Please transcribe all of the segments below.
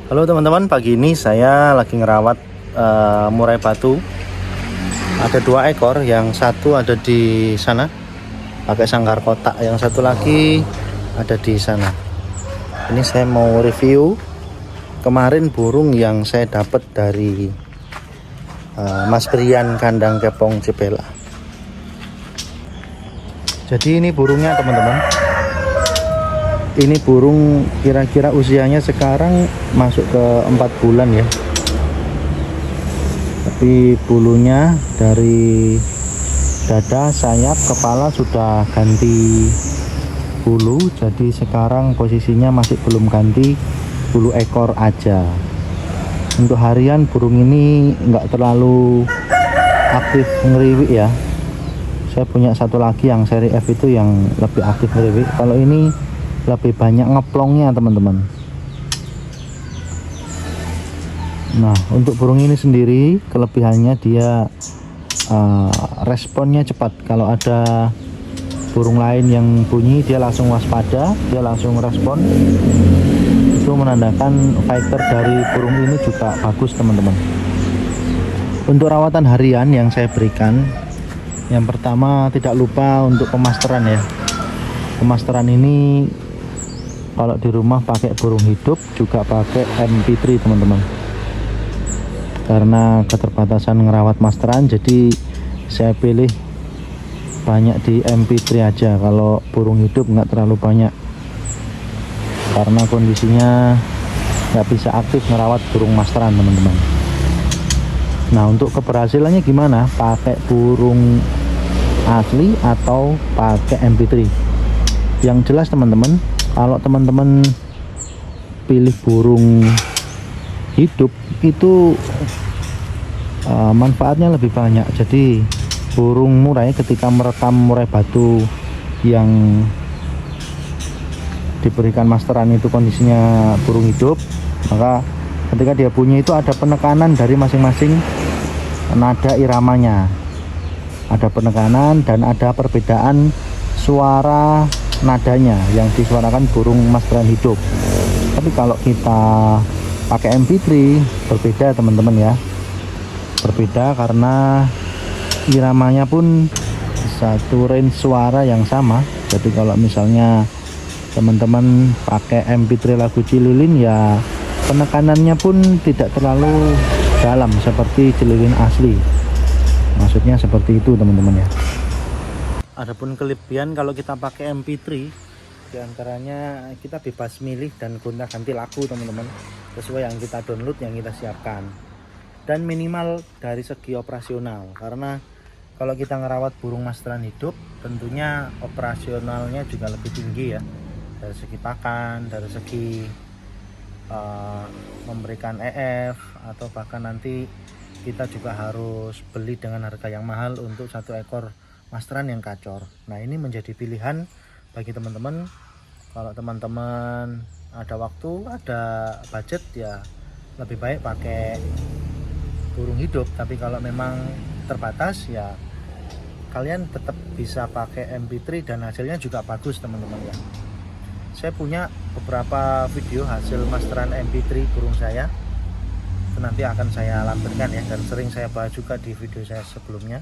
Halo teman-teman, pagi ini saya lagi ngerawat murai batu. Ada 2 ekor, yang satu ada di sana pakai sangkar kotak, yang satu lagi ada di sana. Ini saya mau review kemarin burung yang saya dapat dari Mas Brian kandang Kepong Cipela. Jadi ini burungnya teman-teman. Ini burung kira-kira usianya sekarang masuk ke 4 bulan ya. Tapi bulunya dari dada, sayap, kepala sudah ganti bulu. Jadi sekarang posisinya masih belum ganti bulu ekor aja. Untuk harian burung ini nggak terlalu aktif ngeriwik ya. Saya punya satu lagi yang seri F itu yang lebih aktif ngeriwik. Kalau ini lebih banyak ngeplongnya teman-teman. Nah, untuk burung ini sendiri kelebihannya dia responnya cepat. Kalau ada burung lain yang bunyi, dia langsung waspada, dia langsung respon. Itu menandakan fighter dari burung ini juga bagus teman-teman. Untuk rawatan harian yang saya berikan, yang pertama tidak lupa untuk pemasteran ya. Pemasteran ini kalau di rumah pakai burung hidup, juga pakai MP3 teman-teman. Karena keterbatasan ngerawat masteran, jadi saya pilih banyak di MP3 aja. Kalau burung hidup nggak terlalu banyak, karena kondisinya nggak bisa aktif ngerawat burung masteran teman-teman. Nah, untuk keberhasilannya gimana? Pakai burung asli atau pakai MP3? Yang jelas teman-teman, kalau teman-teman pilih burung hidup itu manfaatnya lebih banyak. Jadi burung murai ketika merekam murai batu yang diberikan masteran itu kondisinya burung hidup, maka ketika dia bunyi itu ada penekanan dari masing-masing nada iramanya. Ada penekanan dan ada perbedaan suara nadanya yang disuarakan burung masteran hidup. Tapi kalau kita pakai MP3 berbeda teman-teman ya. Berbeda karena iramanya pun satu range suara yang sama. Jadi kalau misalnya teman-teman pakai MP3 lagu Cililin ya, penekanannya pun tidak terlalu dalam seperti Cililin asli. Maksudnya seperti itu teman-teman ya. Adapun kelebihan kalau kita pakai MP3, diantaranya kita bebas milih dan gonta-ganti lagu teman-teman, sesuai yang kita download, yang kita siapkan. Dan minimal dari segi operasional, karena kalau kita ngerawat burung masteran hidup tentunya operasionalnya juga lebih tinggi ya, dari segi pakan, dari segi memberikan EF, atau bahkan nanti kita juga harus beli dengan harga yang mahal untuk 1 ekor masteran yang kacor. Nah, ini menjadi pilihan bagi teman-teman. Kalau teman-teman ada waktu, ada budget, ya lebih baik pakai burung hidup. Tapi kalau memang terbatas, ya kalian tetap bisa pakai MP3 dan hasilnya juga bagus teman-teman ya. Saya punya beberapa video hasil masteran MP3 burung saya, itu nanti akan saya lampirkan ya, dan sering saya bahas juga di video saya sebelumnya.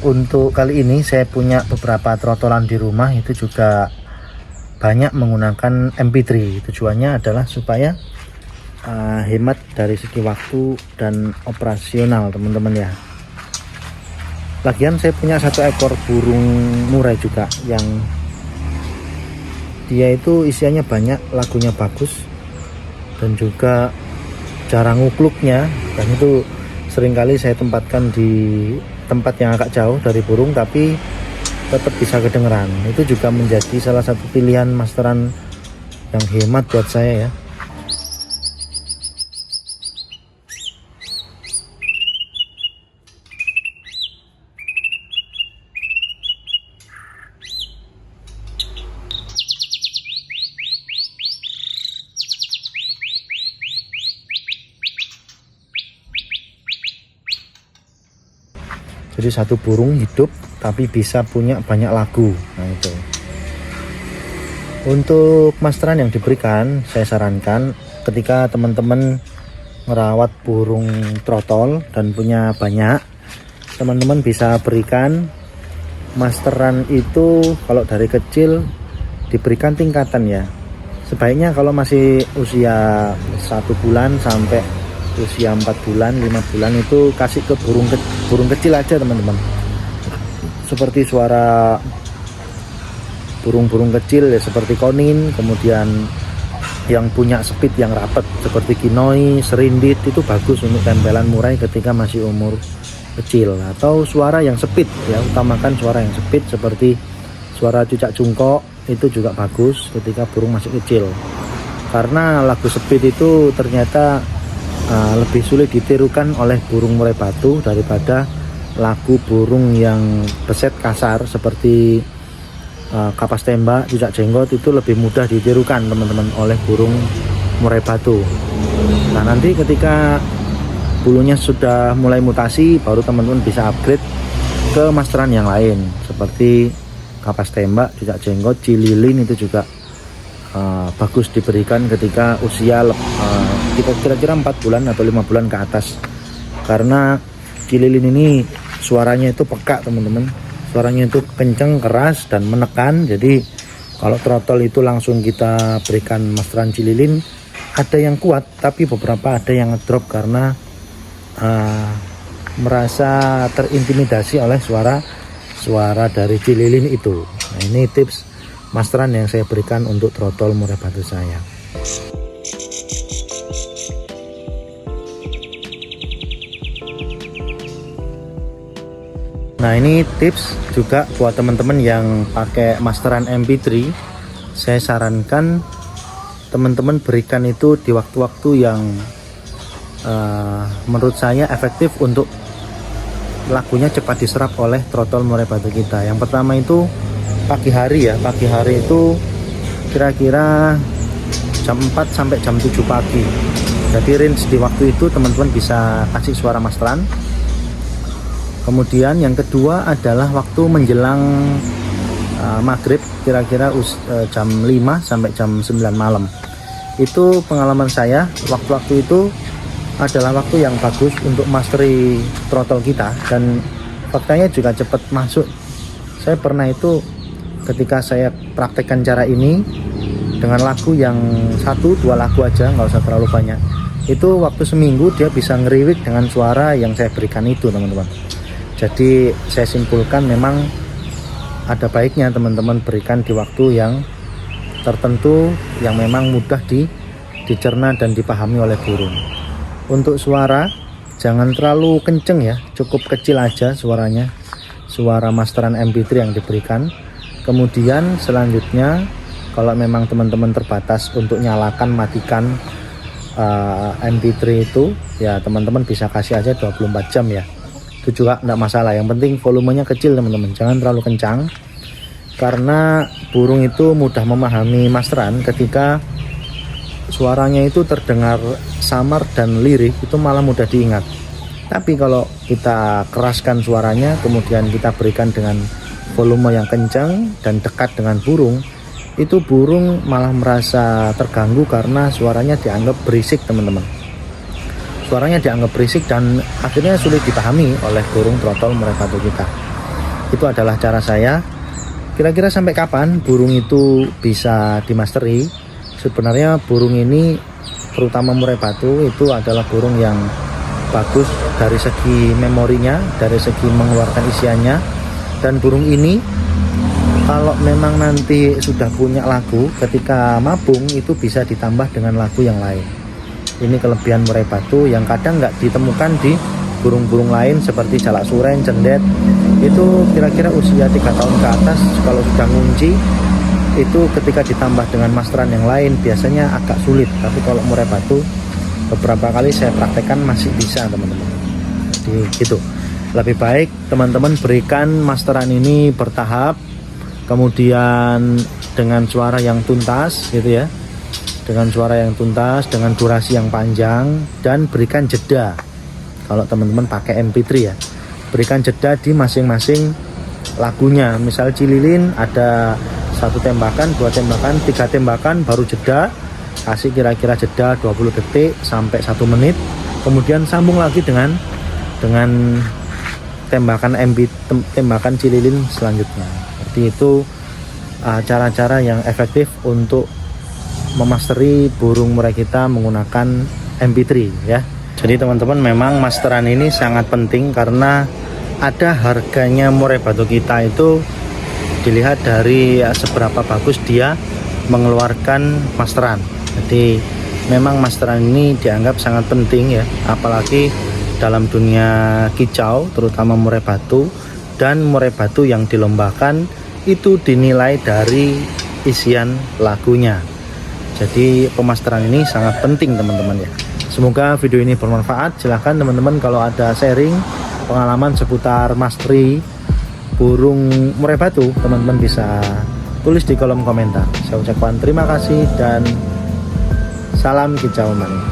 Untuk kali ini saya punya beberapa trotolan di rumah, itu juga banyak menggunakan MP3. Tujuannya adalah supaya hemat dari segi waktu dan operasional teman-teman ya. Lagian saya punya satu ekor burung murai juga yang dia itu isiannya banyak, lagunya bagus dan juga cara ngukluknya, dan itu seringkali saya tempatkan di tempat yang agak jauh dari burung tapi tetap bisa kedengeran. Itu juga menjadi salah satu pilihan masteran yang hemat buat saya ya. Jadi satu burung hidup tapi bisa punya banyak lagu. Nah itu. Untuk masteran yang diberikan, saya sarankan ketika teman-teman merawat burung trotol dan punya banyak, teman-teman bisa berikan masteran itu kalau dari kecil diberikan tingkatan ya. Sebaiknya kalau masih usia 1 bulan sampai usia 4 bulan, 5 bulan itu kasih ke burung kecil aja teman-teman. Seperti suara burung-burung kecil ya, seperti konin, kemudian yang punya speed yang rapat seperti kinoi, serindit, itu bagus untuk tempelan murai ketika masih umur kecil. Atau suara yang speed ya, utamakan suara yang speed seperti suara cucak jungkok, itu juga bagus ketika burung masih kecil. Karena lagu speed itu ternyata lebih sulit ditirukan oleh burung murai batu daripada lagu burung yang beset kasar seperti kapas tembak, cucak jenggot, itu lebih mudah ditirukan teman-teman oleh burung murai batu. Nah nanti ketika bulunya sudah mulai mutasi, baru teman-teman bisa upgrade ke masteran yang lain seperti kapas tembak, cucak jenggot, cililin, itu juga bagus diberikan ketika usia kita kira-kira 4 bulan atau 5 bulan ke atas. Karena cililin ini suaranya itu peka teman-teman, suaranya itu kenceng, keras dan menekan. Jadi kalau trotol itu langsung kita berikan masteran cililin, ada yang kuat tapi beberapa ada yang ngedrop karena merasa terintimidasi oleh suara dari cililin itu. Nah ini tips masteran yang saya berikan untuk trotol murai batu saya. Nah ini tips juga buat teman-teman yang pakai masteran MP3. Saya sarankan teman-teman berikan itu di waktu-waktu yang menurut saya efektif untuk lagunya cepat diserap oleh trotol murai batu kita. Yang pertama itu pagi hari ya, pagi hari itu kira-kira jam 4 sampai jam 7 pagi. Jadi range di waktu itu teman-teman bisa kasih suara masteran. Kemudian yang kedua adalah waktu menjelang maghrib, kira-kira jam 5 sampai jam 9 malam. Itu pengalaman saya, waktu-waktu itu adalah waktu yang bagus untuk mastery trotol kita, dan faktanya juga cepat masuk. Saya pernah itu ketika saya praktekkan cara ini dengan lagu yang 1-2 lagu aja, nggak usah terlalu banyak, itu waktu seminggu dia bisa ngeriwik dengan suara yang saya berikan itu teman-teman. Jadi saya simpulkan memang ada baiknya teman-teman berikan di waktu yang tertentu yang memang mudah dicerna dan dipahami oleh burung. Untuk suara jangan terlalu kenceng ya, cukup kecil aja suaranya, suara masteran MP3 yang diberikan. Kemudian selanjutnya kalau memang teman-teman terbatas untuk nyalakan matikan MP3 itu ya, teman-teman bisa kasih aja 24 jam ya, itu juga enggak masalah. Yang penting volumenya kecil teman-teman, jangan terlalu kencang, karena burung itu mudah memahami masteran ketika suaranya itu terdengar samar dan lirih, itu malah mudah diingat. Tapi kalau kita keraskan suaranya, kemudian kita berikan dengan volume yang kencang dan dekat dengan burung, itu burung malah merasa terganggu karena suaranya dianggap berisik teman-teman. Suaranya dianggap berisik dan akhirnya sulit dipahami oleh burung trotol murai batu kita. Itu adalah cara saya Kira-kira sampai kapan burung itu bisa dimasteri? Sebenarnya burung ini, terutama murai batu, itu adalah burung yang bagus dari segi memorinya, dari segi mengeluarkan isiannya. Dan burung ini kalau memang nanti sudah punya lagu, ketika mabung itu bisa ditambah dengan lagu yang lain. Ini kelebihan murai batu yang kadang nggak ditemukan di burung-burung lain seperti jalak suren, cendet. Itu kira-kira usia 3 tahun ke atas kalau sudah ngunci, itu ketika ditambah dengan masteran yang lain biasanya agak sulit. Tapi kalau murai batu beberapa kali saya praktekkan masih bisa teman-teman. Jadi gitu, lebih baik teman-teman berikan masteran ini bertahap, kemudian dengan suara yang tuntas gitu ya, dengan suara yang tuntas, dengan durasi yang panjang, dan berikan jeda. Kalau teman-teman pakai MP3 ya, berikan jeda di masing-masing lagunya. Misal Cililin ada 1 tembakan, 2 tembakan, 3 tembakan, baru jeda, kasih kira-kira jeda 20 detik sampai 1 menit, kemudian sambung lagi dengan tembakan tembakan Cililin selanjutnya. Seperti itu cara-cara yang efektif untuk memasteri burung murai kita menggunakan MP3 ya. Jadi teman-teman, memang masteran ini sangat penting karena ada harganya murai batu kita itu dilihat dari seberapa bagus dia mengeluarkan masteran. Jadi memang masteran ini dianggap sangat penting ya, apalagi dalam dunia kicau, terutama murai batu. Dan murai batu yang dilombakan itu dinilai dari isian lagunya. Jadi pemasteran ini sangat penting teman-teman ya. Semoga video ini bermanfaat. Silahkan teman-teman kalau ada sharing pengalaman seputar masteri burung murai batu, teman-teman bisa tulis di kolom komentar. Saya ucapkan terima kasih dan salam kicau mania.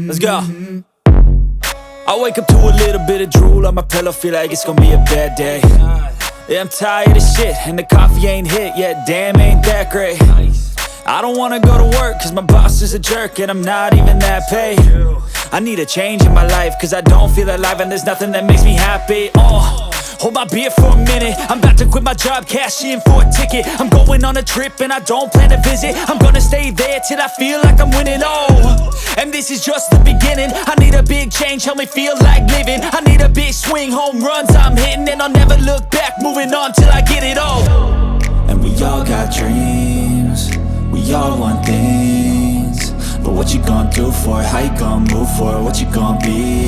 Let's go. I wake up to a little bit of drool on my pillow, feel like it's gonna be a bad day. Yeah, I'm tired of shit, and the coffee ain't hit yet, damn, ain't that great. I don't wanna go to work, cause my boss is a jerk, and I'm not even that paid. I need a change in my life, cause I don't feel alive, and there's nothing that makes me happy. Hold my beer for a minute, I'm about to quit my job, cash in for a ticket. I'm going on a trip and I don't plan to visit. I'm gonna stay there till I feel like I'm winning, and this is just the beginning. I need a big change, help me feel like living. I need a big swing, home runs I'm hitting, and I'll never look back, moving on till I get it all. And we all got dreams, we all want things, but what you gonna do for it? How you gonna move for it? What you gonna be?